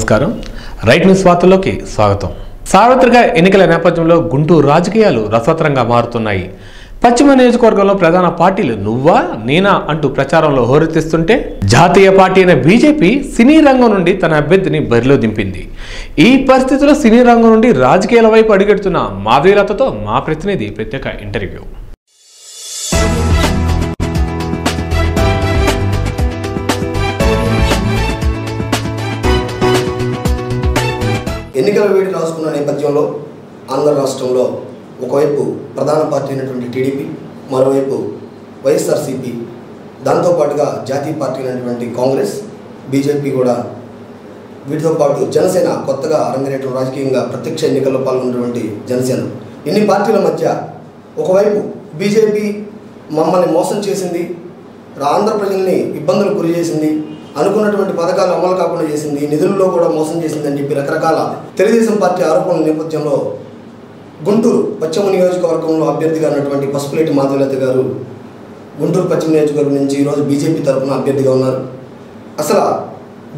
నమస్కారం. Right news వార్తల్లోకి స్వాగతం. సార్వత్రిక ఎన్నికల నేపథ్యంలో గుంటూరు రాజకీయాలు రసవత్తరంగా మారుతున్నాయి. పశ్చిమ నియోజకవర్గంలో ప్రధాన పార్టీలు నువ్వా నేనా అంటూ ప్రచారంలో హోరెత్తిస్తుంటే జాతీయ పార్టీ అయిన బీజేపీ సినీ రంగం నుండి తన అభ్యర్థిని బరిలో దింపింది. ఈ పరిస్థితిలో సినీ రంగం నుండి రాజకీయాల వైపు అడుగెడుతున్న మాధవీలతతో మా ప్రతినిధి ప్రత్యేక ఇంటర్వ్యూ. ఎన్నికల వేడి రాసుకున్న నేపథ్యంలో ఆంధ్ర రాష్ట్రంలో ఒకవైపు ప్రధాన పార్టీ అయినటువంటి టీడీపీ, మరోవైపు వైఎస్ఆర్సీపీ, దాంతోపాటుగా జాతీయ పార్టీ అయినటువంటి కాంగ్రెస్, బీజేపీ కూడా, వీటితో పాటు జనసేన కొత్తగా అరంగేట్రం రాజకీయంగా ప్రత్యక్ష ఎన్నికల్లో పాల్గొన్నటువంటి జనసేన, ఇన్ని పార్టీల మధ్య ఒకవైపు బీజేపీ మమ్మల్ని మోసం చేసింది, ఆంధ్ర ప్రజల్ని ఇబ్బందులు గురి చేసింది, అనుకున్నటువంటి పథకాలు అమలు కాకుండా చేసింది, నిధుల్లో కూడా మోసం చేసిందని చెప్పి రకరకాల తెలుగుదేశం పార్టీ ఆరోపణల నేపథ్యంలో గుంటూరు పశ్చిమ నియోజకవర్గంలో అభ్యర్థిగా ఉన్నటువంటి పసుపులేటి మాధవీలత గారు గుంటూరు పశ్చిమ నియోజకవర్గం నుంచి ఈరోజు బీజేపీ తరఫున అభ్యర్థిగా ఉన్నారు. అసలు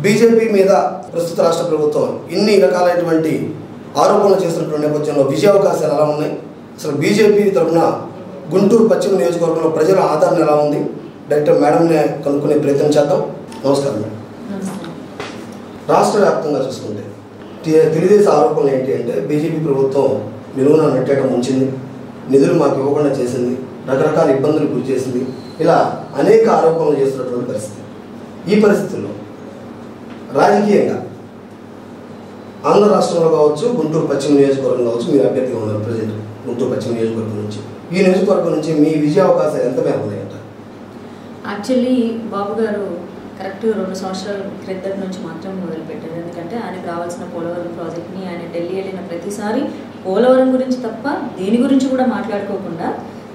బీజేపీ మీద ప్రస్తుత రాష్ట్ర ప్రభుత్వం ఇన్ని రకాలైనటువంటి ఆరోపణలు చేస్తున్నటువంటి నేపథ్యంలో విజయావకాశాలు ఎలా ఉన్నాయి, అసలు బీజేపీ తరఫున గుంటూరు పశ్చిమ నియోజకవర్గంలో ప్రజల ఆదరణ ఎలా ఉంది, డైరెక్టర్ మేడంనే కనుక్కునే ప్రయత్నం చేద్దాం. నమస్కారం మేడం. రాష్ట్ర వ్యాప్తంగా చూసుకుంటే తెలుగుదేశం ఆరోపణలు ఏంటి అంటే బీజేపీ ప్రభుత్వం నిలువున నెట్టేయడం ఉంచింది, నిధులు మాకు ఇవ్వకుండా చేసింది, రకరకాల ఇబ్బందులు గురి చేసింది, ఇలా అనేక ఆరోపణలు చేస్తున్నటువంటి పరిస్థితి. ఈ పరిస్థితుల్లో రాజకీయంగా ఆంధ్ర రాష్ట్రంలో కావచ్చు, గుంటూరు పశ్చిమ నియోజకవర్గం కావచ్చు, మీరు అభ్యర్థిగా ఉన్నారు ప్రజెంట్ గుంటూరు పశ్చిమ నియోజకవర్గం నుంచి. ఈ నియోజకవర్గం నుంచి మీ విజయ అవకాశాలు ఎంత మేర ఉన్నాయంట? యాక్చువల్లీ బాబు గారు కరెక్ట్ 2 సంవత్సరాల క్రితం నుంచి మాత్రం మొదలుపెట్టారు. ఎందుకంటే ఆయనకు రావాల్సిన పోలవరం ప్రాజెక్ట్ని ఆయన ఢిల్లీ వెళ్ళిన ప్రతిసారి పోలవరం గురించి తప్ప దేని గురించి కూడా మాట్లాడుకోకుండా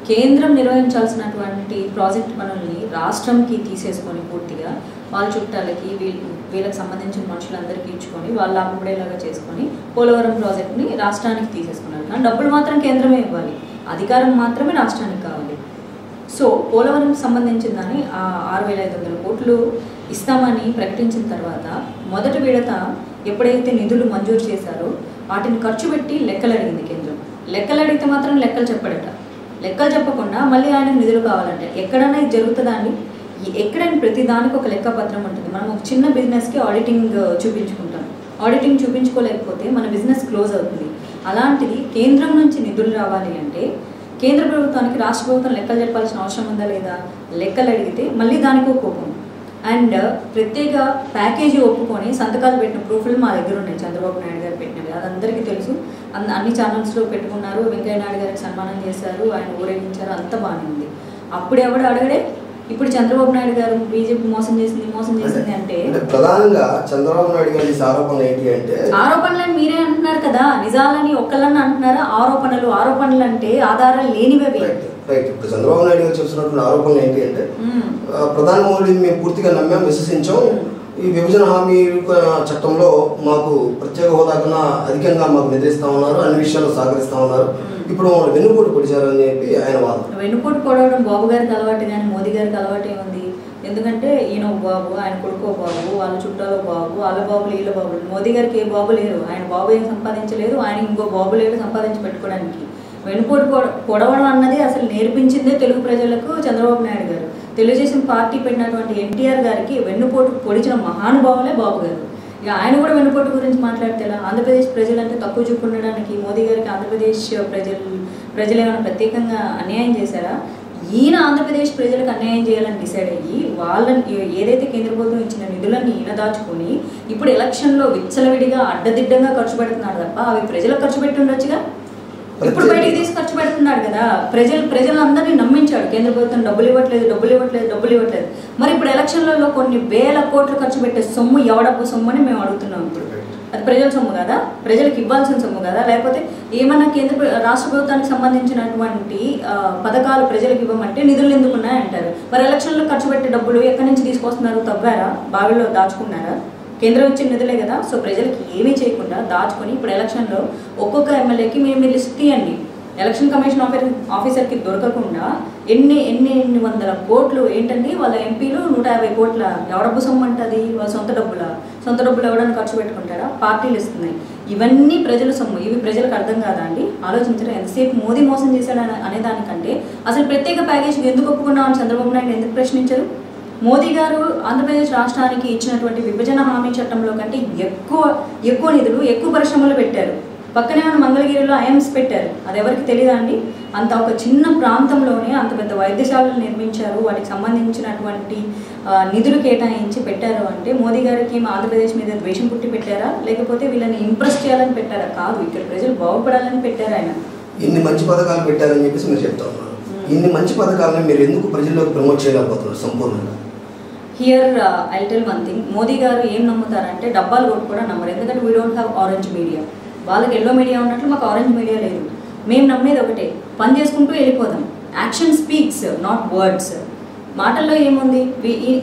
కేంద్రం నిర్వహించాల్సినటువంటి ప్రాజెక్ట్ పనుల్ని రాష్ట్రంకి తీసేసుకొని పూర్తిగా వాళ్ళ చుట్టాలకి వీళ్ళకి సంబంధించిన మనుషులందరికీ ఇచ్చుకొని వాళ్ళు అమ్ముడేలాగా చేసుకొని పోలవరం ప్రాజెక్ట్ని రాష్ట్రానికి తీసేసుకున్నారు. కానీ డబ్బులు మాత్రం కేంద్రమే ఇవ్వాలి, అధికారం మాత్రమే రాష్ట్రానికి కావాలి. సో పోలవరంకి సంబంధించిన దాన్ని 6,500 కోట్లు ఇస్తామని ప్రకటించిన తర్వాత మొదటి విడత ఎప్పుడైతే నిధులు మంజూరు చేశారో వాటిని ఖర్చు పెట్టి లెక్కలు అడిగింది కేంద్రం. లెక్కలు అడిగితే మాత్రం లెక్కలు చెప్పడట, లెక్కలు చెప్పకుండా మళ్ళీ ఆయనకు నిధులు కావాలంటే ఎక్కడైనా ఇది జరుగుతుందా అండి? ఎక్కడైనా ప్రతి దానికి ఒక లెక్క పత్రం ఉంటుంది. మనం ఒక చిన్న బిజినెస్కి ఆడిటింగ్ చూపించుకుంటాం, ఆడిటింగ్ చూపించుకోలేకపోతే మన బిజినెస్ క్లోజ్ అవుతుంది. అలాంటిది కేంద్రం నుంచి నిధులు రావాలి అంటే కేంద్ర ప్రభుత్వానికి రాష్ట్ర ప్రభుత్వం లెక్కలు చెప్పాల్సిన అవసరం ఉందా లేదా? లెక్కలు అడిగితే మళ్ళీ దానికి కోపం. అండ్ ప్రత్యేక ప్యాకేజీ ఒప్పుకొని సంతకాలు పెట్టిన ప్రూఫ్లు మా దగ్గర ఉన్నాయి, చంద్రబాబు నాయుడు గారు పెట్టినవి, అది అందరికీ తెలుసు. అన్ని ఛానల్స్లో పెట్టుకున్నారు, వెంకయ్య నాయుడు గారికి సన్మానం చేశారు, ఆయన ఊరేగించారు, అంత బాగానే ఉంది. అప్పుడు ఎవడు అడగడే, ఇప్పుడు చంద్రబాబు నాయుడు గారు బీజేపీ మోసం చేసింది అంటే ప్రధానంగా చంద్రబాబు నాయుడు గారి ఆరోపణలు ఏంటి అంటే, ఆరోపణలని మీరే అంటున్నారు కదా, నిజాలని ఒక్కళ్ళని అంటున్నారా? ఆరోపణలు అంటే ఆధారాలు లేనివి. ఇప్పుడు చంద్రబాబు నాయుడు గారు చేస్తున్నటువంటి ఆరోపణలు ఏంటి అంటే ప్రధాని మోడీని మేము పూర్తిగా నమ్మాం, విశ్వసించాం, ఈ విభజన హామీ చట్టంలో మాకు ప్రత్యేక హోదా కన్నా అధికంగా మాకు నిద్రిస్తా ఉన్నారు, అన్ని విషయాల్లో సహకరిస్తా ఉన్నారు, ఇప్పుడు వెన్నుపోటు పొడిచారు అని చెప్పి ఆయన వాదన. వెన్నుపోటు పొడవడం బాబు గారికి అలవాటు, కానీ మోదీ గారికి అలవాటు ఏముంది? ఎందుకంటే ఈయన బాబు, ఆయన కొడుకో బాబు, వాళ్ళ చుట్టాలో బాబు, వాళ్ళ బాబులు వీళ్ళ బాబులు. మోదీ గారికి ఏ బాబు లేరు, ఆయన బాబు ఏం సంపాదించలేదు, ఆయన ఇంకో బాబు లేడు సంపాదించి పెట్టుకోవడానికి. వెన్నుపోటు పొడవడం అన్నది అసలు నేర్పించిందే తెలుగు ప్రజలకు చంద్రబాబు నాయుడు గారు. తెలుగుదేశం పార్టీ పెట్టినటువంటి ఎన్టీఆర్ గారికి వెన్నుపోటు పొడిచిన మహానుభావులే బాబు గారు. ఇక ఆయన కూడా వెన్నుపోటు గురించి మాట్లాడితే ఎలా? ఆంధ్రప్రదేశ్ ప్రజలంటే తక్కువ చూపుండడానికి మోదీ గారికి ఆంధ్రప్రదేశ్ ప్రజలు ఏమైనా ప్రత్యేకంగా అన్యాయం చేశారా? ఈయన ఆంధ్రప్రదేశ్ ప్రజలకు అన్యాయం చేయాలని డిసైడ్ అయ్యి వాళ్ళని ఏదైతే కేంద్ర ప్రభుత్వం ఇచ్చిన నిధులన్నీ ఈయన దాచుకొని ఇప్పుడు ఎలక్షన్లో విచ్చలవిడిగా అడ్డదిడ్డంగా ఖర్చు పెడుతున్నాడు తప్ప అవి ప్రజలకు ఖర్చు పెట్టి ఉండొచ్చుగా. ఇప్పుడు బయటికి తీసి ఖర్చు పెడుతున్నాడు కదా, ప్రజలందరినీ నమ్మించాడు. కేంద్ర ప్రభుత్వం డబ్బులు ఇవ్వట్లేదు. మరి ఇప్పుడు ఎలక్షన్లలో కొన్ని వేల కోట్లు ఖర్చు పెట్టే సొమ్ము ఎవడబ్బు సొమ్ము అని మేము అడుగుతున్నాం. ఇప్పుడు అది ప్రజల సొమ్ము కదా, ప్రజలకు ఇవ్వాల్సిన సొమ్ము కదా, లేకపోతే ఏమన్నా రాష్ట్ర ప్రభుత్వానికి సంబంధించినటువంటి పథకాలు ప్రజలకు ఇవ్వమంటే నిధులు ఎందుకున్నాయంటారు. మరి ఎలక్షన్లో ఖర్చు పెట్టే డబ్బులు ఎక్కడి నుంచి తీసుకొస్తున్నారు? తవ్వారా? బావిలో దాచుకున్నారా? కేంద్రం ఇచ్చిన నిధులే కదా. సో ప్రజలకి ఏమీ చేయకుండా దాచుకొని ఇప్పుడు ఎలక్షన్లో ఒక్కొక్క ఎమ్మెల్యేకి మీరు లిస్ట్ తీయండి, ఎలక్షన్ కమిషన్ ఆఫీసర్కి దొరకకుండా ఎన్ని వందల కోట్లు ఏంటండి వాళ్ళ ఎంపీలు 150 కోట్ల ఎవడబ్బు సొమ్ము అంటది వాళ్ళ సొంత డబ్బులు ఎవడని ఖర్చు పెట్టుకుంటారా పార్టీలు ఇస్తున్నాయి ఇవన్నీ ప్రజల సొమ్ము ఇవి ప్రజలకు అర్థం కాదా అండి ఆలోచించడం ఎంతసేపు మోదీ మోసం చేశాడు అనే దానికంటే అసలు ప్రత్యేక ప్యాకేజ్ ఎందుకు ఒప్పుకున్నామని చంద్రబాబు నాయుడు ఎందుకు ప్రశ్నించారు మోదీ గారు ఆంధ్రప్రదేశ్ రాష్ట్రానికి ఇచ్చినటువంటి విభజన హామీ చట్టంలో కంటే ఎక్కువ నిధులు ఎక్కువ పరిశ్రమలు పెట్టారు పక్కనే ఉన్న మంగళగిరిలో ఐఎమ్స్ పెట్టారు అది ఎవరికి తెలియదా అండి అంత ఒక చిన్న ప్రాంతంలోనే అంత పెద్ద వైద్యశాలలు నిర్మించారు వాటికి సంబంధించినటువంటి నిధులు కేటాయించి పెట్టారు అంటే మోదీ గారికి ఆంధ్రప్రదేశ్ మీద ద్వేషం పుట్టి పెట్టారా లేకపోతే వీళ్ళని ఇంప్రెస్ చేయాలని పెట్టారా కాదు ఇక్కడ ప్రజలు బాగుపడాలని పెట్టారు ఆయన ఇన్ని మంచి పథకాలు పెట్టారని చెప్పేసి మీరు చెప్తా ఉన్నారు ఇన్ని మంచి పథకాలను మీరు ఎందుకు ప్రజల్లోకి ప్రమోట్ చేయలేకపోతున్నారు సంపూర్ణంగా here I tell one thing Modi గారు ఏం నమ్ముతారంటే డబ్బాలు కొట్టు కూడా నమ్మరు ఎందుకంటే we don't have orange media వాళ్ళకి ఎల్లో మీడియా ఉన్నట్లు మాకు ఆరెంజ్ మీడియా లేదు మేము నమ్మేది ఒకటే పని చేసుకుంటూ వెళ్ళిపోదాం యాక్షన్ స్పీక్స్ నాట్ వర్డ్స్ మాటల్లో ఏముంది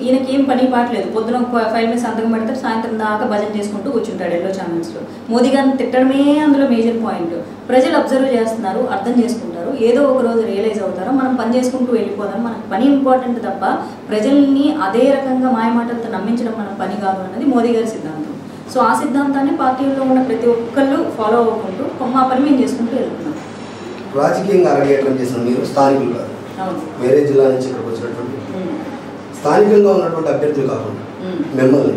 ఈయనకి ఏం పని పాటలేదు పొద్దున 5 minutes సంతకం పెడతారు సాయంత్రం దాకా భజన చేసుకుంటూ కూర్చుంటాడు ఎల్లో ఛానల్స్లో మోదీ గారిని తిట్టడమే అందులో మేజర్ పాయింట్ ప్రజలు అబ్జర్వ్ చేస్తున్నారు అర్థం చేసుకుంటారు ఏదో ఒక రోజు రియలైజ్ అవుతారు మనం పని చేసుకుంటూ వెళ్ళిపోదాం మనకు పని ఇంపార్టెంట్ తప్ప ప్రజల్ని అదే రకంగా మాయమాటలతో నమ్మించడం మన పని కాదు అన్నది మోదీ గారి సిద్ధాంతం సో ఆ సిద్ధాంతాన్ని పార్టీలో ఉన్న ప్రతి ఒక్కళ్ళు ఫాలో అవ్వకుంటూ మా పని మేము చేసుకుంటూ వెళ్తున్నాం రాజకీయంగా అరగేయడం చేసిన మీరు స్థానికులు కాదు వేరే జిల్లా నుంచి ఇక్కడికి వచ్చినటువంటి స్థానికంగా ఉన్నటువంటి అభ్యర్థులు కాకుండా మిమ్మల్ని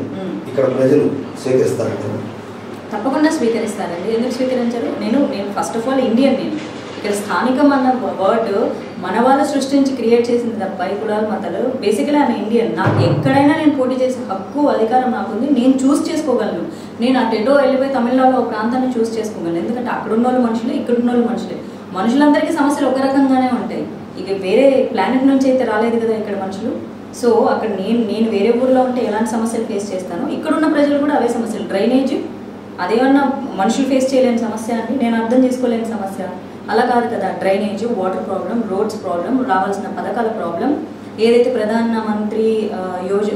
ఇక్కడ ప్రజలు స్వీకరిస్తారంట తప్పకుండా స్వీకరిస్తారండి ఎందుకు స్వీకరించారు నేను ఫస్ట్ ఆఫ్ ఆల్ ఇండియన్ నేను ఇక్కడ స్థానికం అన్న వర్డ్ మన వాళ్ళు సృష్టించి క్రియేట్ చేసింది తప్ప ఈ కులాలు మతాలు బేసికలీ ఆమె ఇండియన్ నాకు ఎక్కడైనా నేను పోటీ చేసే హక్కు అధికారం నాకుంది నేను చూస్ చేసుకోగలను నేను అటెటో వెళ్ళిపోయి తమిళనాడులో ఒక ప్రాంతాన్ని చూస్ చేసుకోగలను ఎందుకంటే అక్కడ ఉన్న వాళ్ళు మనుషులే ఇక్కడ ఉన్న వాళ్ళు మనుషులే మనుషులందరికీ సమస్యలు ఒక రకంగానే ఉంటాయి ఇక వేరే ప్లానెట్ నుంచి అయితే రాలేదు కదా ఇక్కడ మనుషులు సో అక్కడ నేను వేరే ఊర్లో ఉంటే ఎలాంటి సమస్యలు ఫేస్ చేస్తాను ఇక్కడున్న ప్రజలు కూడా అవే సమస్యలు డ్రైనేజ్ అదేమన్నా మనుషులు ఫేస్ చేయలేని సమస్య అండి నేను అర్థం చేసుకోలేని సమస్య అలా కాదు కదా drainage water problem roads problem రావాల్సిన పథకాల ప్రాబ్లం ఏదైతే ప్రధానమంత్రి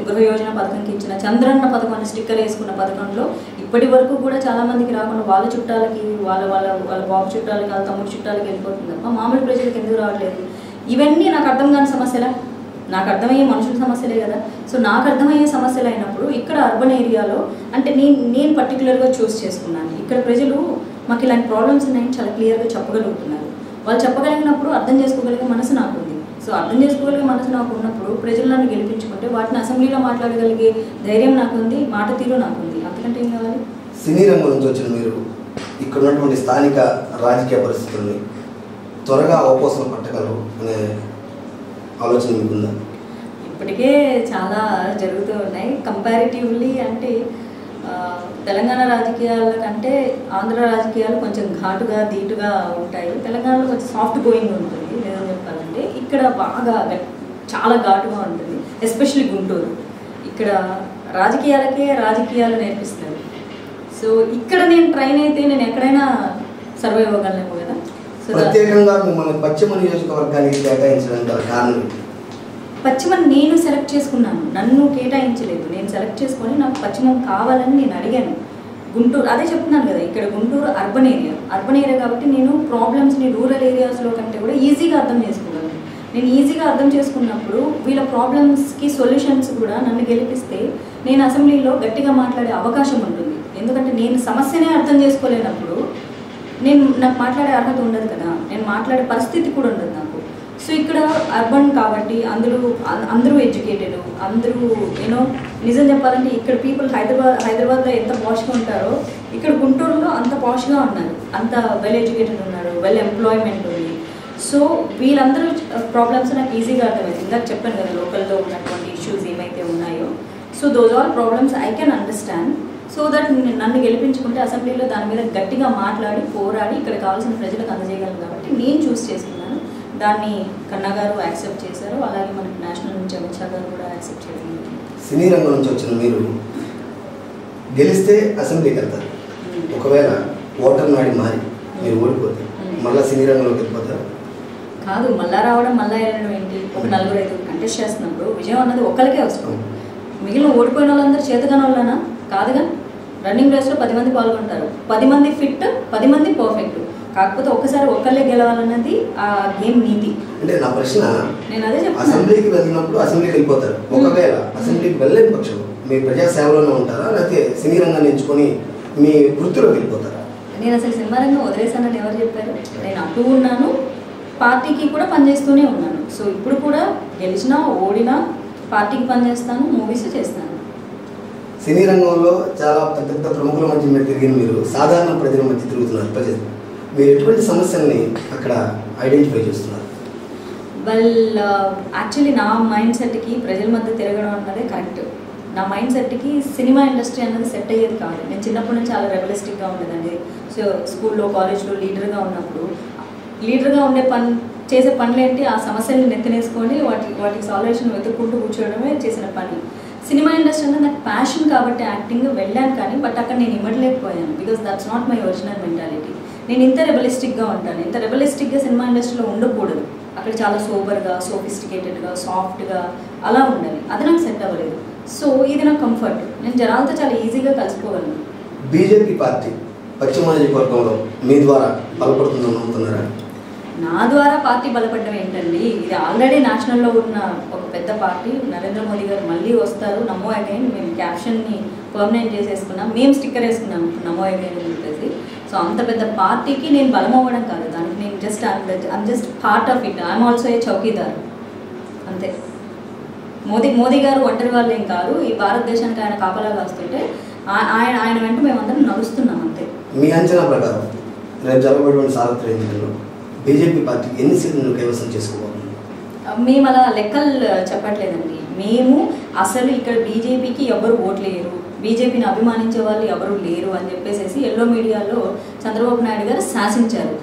గృహ యోజన పథకంకి ఇచ్చిన చంద్రన్న పథకం అని స్టిక్కర్ వేసుకున్న పథకంలో ఇప్పటి వరకు కూడా చాలామందికి రాకుండా వాళ్ళ చుట్టాలకి వాళ్ళ బాబు చుట్టాలకి వాళ్ళ తమ్ముడు చుట్టాలకి వెళ్ళిపోతుంది తప్ప మామూలు ప్రజలకు ఎందుకు రావట్లేదు ఇవన్నీ నాకు అర్థం కాని సమస్యలా నాకు అర్థమయ్యే మనుషుల సమస్యలే కదా సో నాకు అర్థమయ్యే సమస్యలు అయినప్పుడు ఇక్కడ అర్బన్ ఏరియాలో అంటే నేను పర్టికులర్గా చూస్ చేసుకున్నాను ఇక్కడ ప్రజలు మాకు ఇలాంటి ప్రాబ్లమ్స్ ఉన్నాయని చాలా క్లియర్గా చెప్పగలుగుతున్నారు వాళ్ళు చెప్పగలిగినప్పుడు అర్థం చేసుకోగలిగే మనసు నాకుంది సో అర్థం చేసుకోగలిగే మనసు నాకు ఉన్నప్పుడు ప్రజలు నన్ను గెలిపించుకుంటే వాటిని అసెంబ్లీలో మాట్లాడగలిగే ధైర్యం నాకుంది మాట తీరు నాకుంది అంతకంటే ఏం కావాలి సినీ రంగం నుంచి వచ్చిన మీరు ఇక్కడ ఉన్నటువంటి స్థానిక రాజకీయ పరిస్థితుల్ని త్వరగా అవపోసన పట్టగలరు అనే ఆలోచన మీకుందా ఇప్పటికే చాలా జరుగుతూ ఉన్నాయి కంపారిటివ్లీ అంటే తెలంగాణ రాజకీయాల కంటే ఆంధ్ర రాజకీయాలు కొంచెం ఘాటుగా ధీటుగా ఉంటాయి తెలంగాణలో కొంచెం సాఫ్ట్ గోయింగ్ ఉంటుంది నిజం చెప్పాలంటే ఇక్కడ బాగా చాలా ఘాటుగా ఉంటుంది ఎస్పెషల్లీ గుంటూరు ఇక్కడ రాజకీయాలు నేర్పిస్తారు సో ఇక్కడ నేను ట్రైన్ అయితే నేను ఎక్కడైనా సర్వైవ్ అవ్వగలను కదా సో ప్రత్యేకంగా మిమ్మల్ని పశ్చిమ నియోజకవర్గానికి కేటాయించడానికి కారణం పశ్చిమం నేను సెలెక్ట్ చేసుకున్నాను నన్ను కేటాయించలేదు నేను సెలెక్ట్ చేసుకొని నాకు పశ్చిమం కావాలని నేను అడిగాను గుంటూరు అదే చెప్తున్నాను కదా ఇక్కడ గుంటూరు అర్బన్ ఏరియా కాబట్టి నేను ప్రాబ్లమ్స్ని రూరల్ ఏరియాస్లో కంటే కూడా ఈజీగా అర్థం చేసుకోగలను నేను ఈజీగా అర్థం చేసుకున్నప్పుడు వీళ్ళ ప్రాబ్లమ్స్కి సొల్యూషన్స్ కూడా నన్ను గెలిపిస్తే నేను అసెంబ్లీలో గట్టిగా మాట్లాడే అవకాశం ఉంటుంది ఎందుకంటే నేను సమస్యనే అర్థం చేసుకోలేనప్పుడు నాకు మాట్లాడే అర్హత ఉండదు కదా నేను మాట్లాడే పరిస్థితి కూడా ఉండదు నాకు సో ఇక్కడ అర్బన్ కాబట్టి అందరూ ఎడ్యుకేటెడ్ అందరూ నిజం చెప్పాలంటే ఇక్కడ పీపుల్ హైదరాబాద్లో ఎంత పాష్గా ఉంటారో ఇక్కడ గుంటూరులో అంత పాష్గా ఉన్నారు అంత వెల్ ఎడ్యుకేటెడ్ ఉన్నారు వెల్ ఎంప్లాయ్మెంట్ ఉంది సో వీళ్ళందరూ ప్రాబ్లమ్స్ నాకు ఈజీగా అర్థమవుతుంది ఇందాక చెప్పాను కదా లోకల్లో ఉన్నటువంటి ఇష్యూస్ ఏమైతే ఉన్నాయో so those all problems I can understand so that నన్ను గెలిపించుకుంటే అసెంబ్లీలో దాని మీద గట్టిగా మాట్లాడి పోరాడి ఇక్కడ కావాల్సిన ప్రజలకు అందజేయగలను కాబట్టి నేను చూస్ చేసుకున్నాను దాన్ని కన్నా గారు యాక్సెప్ట్ చేశారు అలాగే మనకి నేషనల్ నుంచి అమిత్ షా గారు కూడా యాక్సెప్ట్ చేశారు సినీ రంగం నుంచి వచ్చిన మీరు గెలిస్తే అసెంబ్లీకి వెళ్తారు ఒకవేళ ఓటర్ నాడి మారి మీరు ఓడిపోతే మళ్ళీ సినీ రంగంలోకి వెళ్ళిపోతారు కాదు మళ్ళా రావడం మళ్ళీ వెళ్ళడం ఏంటి ఒక 4-5 కంటెస్ట్ చేస్తున్నప్పుడు విజయం అన్నది ఒక్కరికే అవసరం మిగిలిన ఓడిపోయిన వాళ్ళందరూ చేతగాని వాళ్ళనా కాదుగా రన్నింగ్ రేస్లో 10 మంది పాల్గొంటారు 10 మంది ఫిట్ 10 మంది పర్ఫెక్ట్ కాకపోతే ఒక్కసారి ఒక్కళ్ళే గెలవాలన్నది ఆ గేమ్ నీతి. అంటే నా ప్రశ్న, నేను అదే చెప్తాను, అసెంబ్లీకి వెళ్ళినప్పుడు అసెంబ్లీకి వెళ్ళిపోతారు, ఒకవేళ అసెంబ్లీకి వెళ్ళలేని పక్షం మీ ప్రజా సేవలోనే ఉంటారా, లేకపోతే సినీ రంగాన్ని ఎంచుకొని మీ వృత్తిలోకి వెళ్ళిపోతారా? నేను అసలు సినిమా రంగం వదిలేసానని ఎవరు చెప్పారు? నేను అటు ఉన్నాను, పార్టీకి కూడా పనిచేస్తూనే ఉన్నాను. సో ఇప్పుడు కూడా గెలిచినా ఓడినా పార్టీకి పనిచేస్తాను, మూవీస్ చేస్తాను. సినీ రంగంలో చాలా పెద్ద పెద్ద ప్రముఖుల మధ్య మీరు తిరిగిన మీరు సాధారణ ప్రజల మధ్య తిరుగుతున్నారు. ప్రజలు మీరు ఎటువంటి సమస్యల్ని అక్కడ ఐడెంటిఫై చేస్తున్నారు? యాక్చువల్లీ నా మైండ్ సెట్కి ప్రజల మధ్య తిరగడం అన్నదే కరెక్ట్. నా మైండ్ సెట్కి సినిమా ఇండస్ట్రీ అన్నది సెట్ అయ్యేది కాదు. నేను చిన్నప్పటి నుంచి చాలా రెబలిస్టిక్గా ఉండేదండి. సో స్కూల్లో కాలేజ్లో లీడర్గా ఉన్నప్పుడు లీడర్గా చేసే పనులేంటి, ఆ సమస్యల్ని నెత్తినేసుకొని వాటికి సాల్వేషన్ వెతుక్కుంటూ కూర్చోవడమే చేసిన పని. సినిమా ఇండస్ట్రీ అనేది నాకు ప్యాషన్ కాబట్టి యాక్టింగ్ వెళ్ళాను, కానీ బట్ అక్కడ నేను ఇవ్వలేకపోయాను. Because that's not my original mentality. నేను ఇంత రెబలిస్టిక్గా ఉంటాను. ఇంత రెబలిస్టిక్గా సినిమా ఇండస్ట్రీలో ఉండకూడదు. అక్కడ చాలా సోబర్గా, సోఫిస్టికేటెడ్గా, సాఫ్ట్గా అలా ఉండాలి. అది నాకు సెట్ అవ్వలేదు. సో ఇది నాకు కంఫర్ట్. నేను జనాలతో చాలా ఈజీగా కలిసిపోగలను. బీజేపీ పార్టీ పశ్చిమ నియోజకవర్గంలో మీ ద్వారా బలపడుతుందని నమ్ముతున్నారా? నా ద్వారా పార్టీ బలపడడం ఏంటండి, ఇది ఆల్రెడీ నేషనల్లో ఉన్న ఒక పెద్ద పార్టీ. నరేంద్ర మోదీ గారు మళ్ళీ వస్తారు, నమో అగైన్. మేము క్యాప్షన్ని పర్మనెంట్ చేసేసుకున్నాం, మేము స్టిక్కర్ వేసుకున్నాం నమో అగైన్ అని చెప్పేసి. సో అంత పెద్ద పార్టీకి నేను బలం అవ్వడం కాదు, దానికి నేను I'm just part of it. I'm also a chowkidar, అంతే. మోదీ గారు ఒంటరి వాళ్ళు ఏం కాదు. ఈ భారతదేశానికి ఆయన కాపలాగా వస్తుంటే ఆయన వెంట మేమందరం నడుస్తున్నాం, అంతే. మీ అంచనా ప్రకారం రేపు జరగబడిన సార్వత్రిక ఎన్నికల్లో బీజేపీ పార్టీ ఎన్ని సీట్లను కైవసం చేసుకోవాలి? మేము అలా లెక్కలు చెప్పట్లేదండి. మేము అసలు ఇక్కడ బీజేపీకి ఎవరు ఓట్లేరు, బీజేపీని అభిమానించే వాళ్ళు ఎవరు లేరు అని చెప్పేసి ఎల్లో మీడియాలో చంద్రబాబు నాయుడు గారు శాసించారు.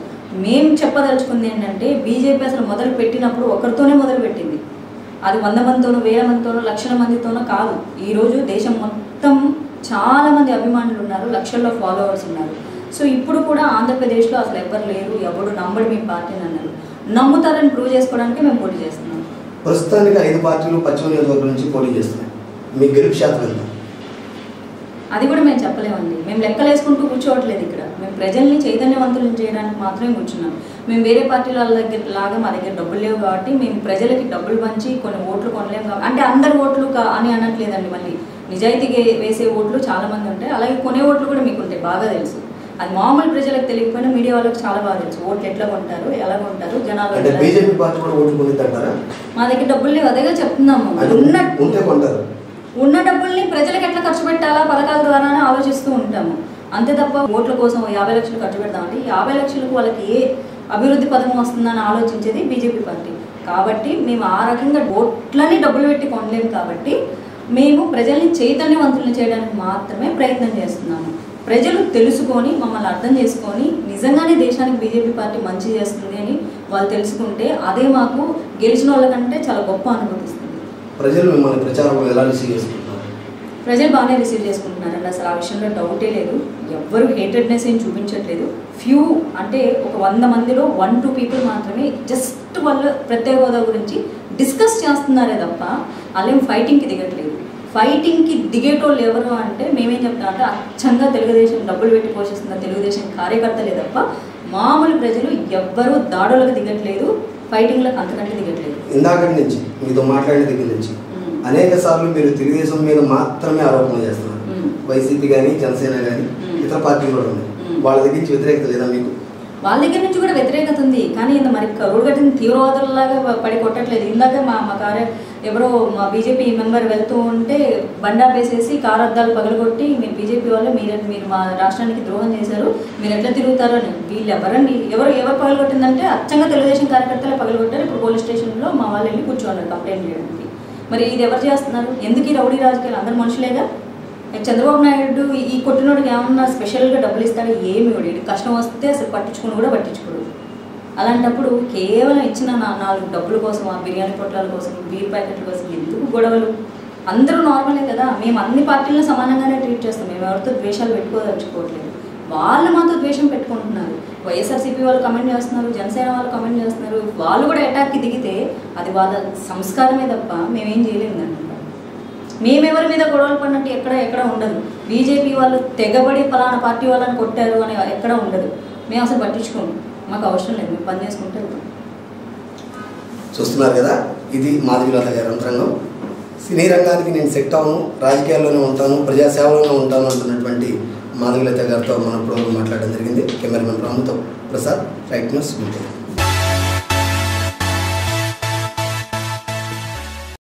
మేము చెప్పదలుచుకుంది ఏంటంటే, బీజేపీ అసలు మొదలు పెట్టినప్పుడు ఒకరితోనే మొదలుపెట్టింది. అది 100 మందితోనో, 1000 మందితోనో, లక్షల మందితోనో కాదు. ఈరోజు దేశం మొత్తం చాలామంది అభిమానులు ఉన్నారు, లక్షల్లో ఫాలోవర్స్ ఉన్నారు. సో ఇప్పుడు కూడా ఆంధ్రప్రదేశ్లో అసలు ఎవరు లేరు, ఎవరు నమ్మడు మీ పార్టీని అన్నారు. నమ్ముతారని ప్రూవ్ చేసుకోవడానికి మేము పోటీ చేస్తున్నాం. ప్రస్తుతానికి 5 పార్టీలు పశ్చిమ నియోజకవర్గం నుంచి పోటీ చేస్తున్నాయి. మీ గెలుపు శాతం ఎంత? అది కూడా మేము చెప్పలేమండి. మేము లెక్కలు వేసుకుంటూ కూర్చోవట్లేదు ఇక్కడ. మేము ప్రజల్ని చైతన్యవంతులను చేయడానికి మాత్రమే కూర్చున్నాం. మేము వేరే పార్టీల దగ్గర లాగా మా దగ్గర డబ్బులు లేవు కాబట్టి మేము ప్రజలకి డబ్బులు పంచి కొన్ని ఓట్లు కొనలేము కాబట్టి, అంటే అందరు ఓట్లు అని అనట్లేదండి. మళ్ళీ నిజాయితీగా వేసే ఓట్లు చాలామంది ఉంటాయి, అలాగే కొనే ఓట్లు కూడా మీకు ఉంటాయి, బాగా తెలుసు. అది మామూలు ప్రజలకు తెలియకపోయినా మీడియా వాళ్ళకి చాలా బాగా తెలుసు ఓట్లు ఎట్లా కొంటారు, ఎలా కొంటారు, జనాలు. మా దగ్గర డబ్బులు లేవు, అదేగా చెప్తున్నాము. ఉన్న డబ్బుల్ని ప్రజలకు ఎట్లా ఖర్చు పెట్టాలా పథకాల ద్వారానే ఆలోచిస్తూ ఉంటాము, అంతే తప్ప ఓట్ల కోసం 50 లక్షలు ఖర్చు పెడతామంటే 50 లక్షలకు వాళ్ళకి ఏ అభివృద్ధి పథకం వస్తుందని ఆలోచించేది బీజేపీ పార్టీ. కాబట్టి మేము ఆ రకంగా ఓట్లని డబ్బులు పెట్టి కొనలేము. కాబట్టి మేము ప్రజల్ని చైతన్యవంతులను చేయడానికి మాత్రమే ప్రయత్నం చేస్తున్నాము. ప్రజలు తెలుసుకొని, మమ్మల్ని అర్థం చేసుకొని, నిజంగానే దేశానికి బీజేపీ పార్టీ మంచి చేస్తుంది అని వాళ్ళు తెలుసుకుంటే అదే మాకు గెలిచిన వాళ్ళకంటే చాలా గొప్ప అనుభూతిస్తుంది. ప్రజలు మిమ్మల్ని ప్రచారంలో ఎలా రిసీవ్ చేసుకుంటున్నారు? ప్రజలు బాగానే రిసీవ్ చేసుకుంటున్నారండి, అసలు ఆ విషయంలో డౌటే లేదు. ఎవ్వరు హేటెడ్నెస్ ఏం చూపించట్లేదు. ఫ్యూ అంటే ఒక 100 మందిలో 1-2 పీపుల్ మాత్రమే జస్ట్ వాళ్ళు ప్రత్యేక హోదా గురించి డిస్కస్ చేస్తున్నారే తప్ప వాళ్ళేం ఫైటింగ్కి దిగట్లేదు. ఫైటింగ్కి దిగేటోళ్ళు ఎవరు అంటే మేమేం చెప్తాం అంటే, అచ్చంగా తెలుగుదేశం డబ్బులు పెట్టి పోషిస్తున్న తెలుగుదేశం కార్యకర్తలే తప్ప మామూలు ప్రజలు ఎవ్వరూ దాడులకు దిగట్లేదు, ఫైటింగ్లకు అంతకంటే దిగట్లేదు. ఇందాకటి నుంచి మీతో మాట్లాడిన దగ్గర నుంచి అనేక సార్లు మీరు తెలుగుదేశం మీద మాత్రమే ఆరోపణలు చేస్తున్నారు. వైసీపీ కానీ, జనసేన కానీ, ఇతర పార్టీలు కూడా ఉన్నాయి. వాళ్ళ దగ్గర నుంచి వ్యతిరేకత లేదా మీకు? వాళ్ళ దగ్గర నుంచి కూడా వ్యతిరేకత ఉంది, కానీ మరి కరుడు కట్టిన తీవ్రవాదులలాగా పడి కొట్టట్లేదు. ఇందాక మా ఎవరో మా బీజేపీ మెంబర్ వెళ్తూ ఉంటే బండాపేసేసి కారు అద్దాలు పగలగొట్టి, మీరు బీజేపీ వాళ్ళు మీరు మా రాష్ట్రానికి ద్రోహం చేశారు, మీరు ఎట్లా తిరుగుతారు అని. వీళ్ళు ఎవరండి, ఎవరు పగలగొట్టిందంటే అచ్చంగా తెలుగుదేశం కార్యకర్తలే పగలగొట్టారు. ఇప్పుడు పోలీస్ స్టేషన్లో మా వాళ్ళు వెళ్ళి కూర్చోన్నారు కంప్లైంట్ చేయడానికి. మరి ఇది ఎవరు చేస్తున్నారు? ఎందుకు ఈ రౌడీ రాజకీయాలు? అందరు మనుషులేగా. చంద్రబాబు నాయుడు ఈ కొట్టినోడికి ఏమన్నా స్పెషల్గా డబ్బులు ఇస్తాడు? ఏమి ఇవ్వడు. కష్టం వస్తే అసలు పట్టించుకోడు. అలాంటప్పుడు కేవలం ఇచ్చిన 4 డబ్బుల కోసం, ఆ బిర్యానీ పొట్లాల కోసం, బీర్ ప్యాకెట్ల కోసం ఎందుకు గొడవలు? అందరూ నార్మలే కదా. మేము అన్ని పార్టీలను సమానంగానే ట్రీట్ చేస్తాం. మేము ఎవరితో ద్వేషాలు పెట్టుకోదలుచుకోవట్లేదు. వాళ్ళు మాతో ద్వేషం పెట్టుకుంటున్నారు. వైఎస్ఆర్సీపీ వాళ్ళు కమెంట్ చేస్తున్నారు, జనసేన వాళ్ళు కమెంట్ చేస్తున్నారు. వాళ్ళు కూడా అటాక్కి దిగితే అది వాళ్ళ సంస్కారమే తప్ప మేమేం చేయలేము దాన్ని. మేమెవరి మీద గొడవలు పడినట్టు ఎక్కడ ఉండదు. బీజేపీ వాళ్ళు తెగబడి ఫలానా పార్టీ వాళ్ళని కొట్టారు అని ఎక్కడ ఉండదు. మేము అసలు పట్టించుకోము, మాకు అవసరం లేదు, మేము పని చేసుకుంటూ వెళ్తాం. చూస్తున్నారు కదా, ఇది మాధవీలత గారి అంతరంగం. సినీ రంగానికి నేను సెట్ అవును, రాజకీయాల్లోనే ఉంటాను, ప్రజాసేవలోనే ఉంటాను అంటున్నటువంటి మాధవీలత గారితో మనం ఇప్పుడు మాట్లాడడం జరిగింది. కెమెరామెన్ రాముతో ప్రసాద్, రైట్ న్యూస్.